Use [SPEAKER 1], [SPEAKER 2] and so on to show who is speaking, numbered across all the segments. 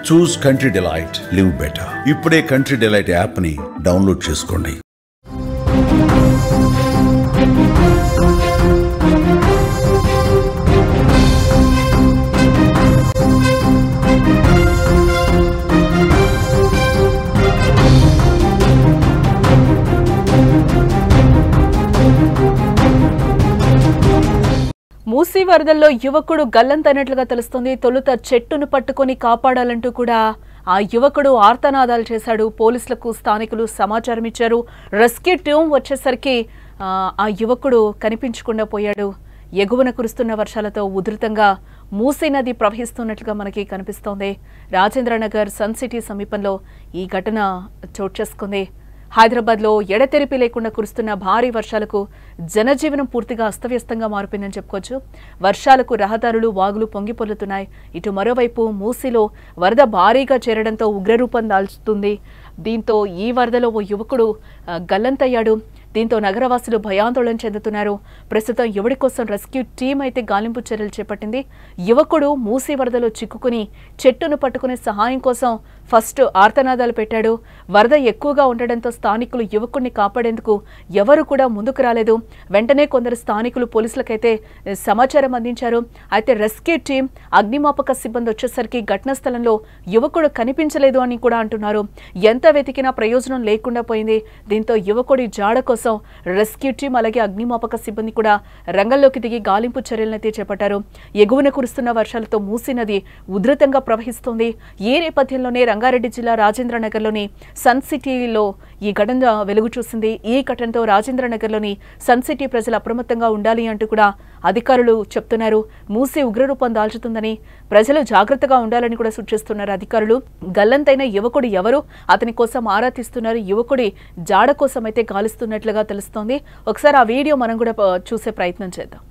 [SPEAKER 1] చూస్ country delight, live better. ఇప్పుడే country delight app ని download చేసుకోండి.
[SPEAKER 2] మూసీ వరదల్లో యువకుడు గల్లంతైనట్లుగా తెలుస్తోంది. తొలుత చెట్టును పట్టుకొని కాపాడాలంటూ కూడా ఆ యువకుడు ఆర్తనాదాలు చేశాడు. పోలీసులకు స్థానికులు సమాచారం ఇచ్చారు. రెస్క్యూ టీం వచ్చేసరికి ఆ యువకుడు కనిపించకుండా పోయాడు. ఎగువన కురుస్తున్న వర్షాలతో ఉధృతంగా మూసీ నది ప్రవహిస్తున్నట్లుగా మనకి కనిపిస్తోంది. రాజేంద్రనగర్ సన్ సిటీ సమీపంలో ఈ ఘటన చోటు చేసుకుంది. హైదరాబాద్లో ఎడతెరిపి లేకుండా కురుస్తున్న భారీ వర్షాలకు జనజీవనం పూర్తిగా అస్తవ్యస్తంగా మారిపోయిందని చెప్పుకోవచ్చు. వర్షాలకు రహదారులు, వాగులు పొంగిపొర్లుతున్నాయి. ఇటు మరోవైపు మూసీలో వరద భారీగా చేరడంతో ఉగ్రరూపం దాల్చుతుంది. దీంతో ఈ వరదలో ఓ యువకుడు గల్లంతయ్యాడు. దీంతో నగరవాసులు భయాందోళన చెందుతున్నారు. ప్రస్తుతం యువడి కోసం రెస్క్యూ టీం అయితే గాలింపు చర్యలు చేపట్టింది. యువకుడు మూసీ వరదలో చిక్కుకుని చెట్టును పట్టుకునే సహాయం కోసం ఫస్ట్ ఆర్తనాదాలు పెట్టాడు. వరద ఎక్కువగా ఉండడంతో స్థానికులు యువకుడిని కాపాడేందుకు ఎవరు కూడా ముందుకు రాలేదు. వెంటనే కొందరు స్థానికులు పోలీసులకైతే సమాచారం అందించారు. అయితే రెస్క్యూ టీం, అగ్నిమాపక సిబ్బంది వచ్చేసరికి ఘటనా స్థలంలో యువకుడు కనిపించలేదు అని కూడా అంటున్నారు. ఎంత వెతికినా ప్రయోజనం లేకుండా పోయింది. దీంతో యువకుడి జాడ కోసం రెస్క్యూ టీం అలాగే అగ్నిమాపక సిబ్బంది కూడా రంగంలోకి దిగి గాలింపు చర్యలనైతే చేపట్టారు. ఎగువన కురుస్తున్న వర్షాలతో మూసీ నది ఉధృతంగా ప్రవహిస్తోంది. ఈ నేపథ్యంలోనే రంగారెడ్డి జిల్లా రాజేంద్రనగర్లోని సన్ సిటీలో ఈ ఘటన వెలుగు చూసింది. ఈ ఘటనతో రాజేంద్రనగర్లోని సన్ సిటీ ప్రజలు అప్రమత్తంగా ఉండాలి అంటూ కూడా అధికారులు చెప్తున్నారు. మూసీ ఉగ్రరూపం దాల్చుతుందని, ప్రజలు జాగ్రత్తగా ఉండాలని కూడా సూచిస్తున్నారు అధికారులు. గల్లంతైన యువకుడు ఎవరు, అతని కోసం ఆరా తీస్తున్నారు. యువకుడి జాడ కోసం అయితే గాలిస్తున్నట్లుగా తెలుస్తోంది. ఒకసారి ఆ వీడియో మనం కూడా చూసే ప్రయత్నం చేద్దాం.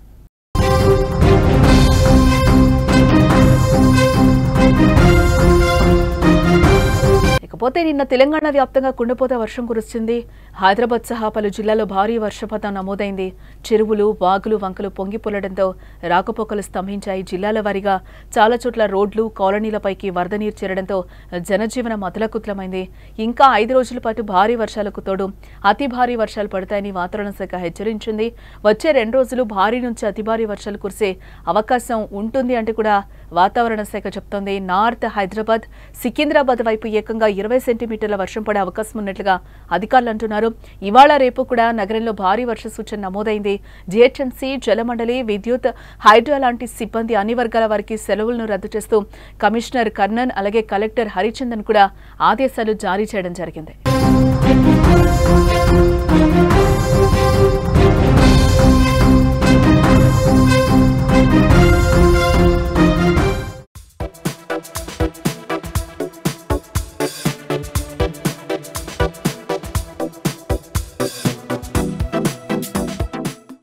[SPEAKER 2] ఇకపోతే నిన్న తెలంగాణ వ్యాప్తంగా కుండపోత వర్షం కురుస్తుంది. హైదరాబాద్ సహా పలు జిల్లాల్లో భారీ వర్షపాతం నమోదైంది. చెరువులు, వాగులు, వంకలు పొంగిపొల్లడంతో రాకపోకలు స్తంభించాయి. జిల్లాల వారీగా చాలా చోట్ల రోడ్లు, కాలనీలపైకి వరద నీరు చేరడంతో జనజీవనం అతలకుతలమైంది. ఇంకా 5 రోజుల పాటు భారీ వర్షాలకు తోడు అతి భారీ వర్షాలు పడతాయని వాతావరణ శాఖ హెచ్చరించింది. వచ్చే 2 రోజులు భారీ నుంచి అతి భారీ వర్షాలు కురిసే అవకాశం ఉంటుంది అంటూ కూడా వాతావరణ శాఖ చెప్తోంది. నార్త్ హైదరాబాద్, సికింద్రాబాద్ వైపు ఏకంగా 20 సెంటీమీటర్ల వర్షం పడే అవకాశం ఉన్నట్లుగా అధికారులు అంటున్నారు. ఇవాళ రేపు కూడా నగరంలో భారీ వర్ష సూచన నమోదైంది. జీహెచ్ఎంసీ, జలమండలి, విద్యుత్, హైడ్రో లాంటి సిబ్బంది అన్ని వర్గాల వారికి సెలవులను రద్దు చేస్తూ కమిషనర్ కర్ణన్ అలాగే కలెక్టర్ హరిచందన్ కూడా ఆదేశాలు జారీ చేయడం జరిగింది.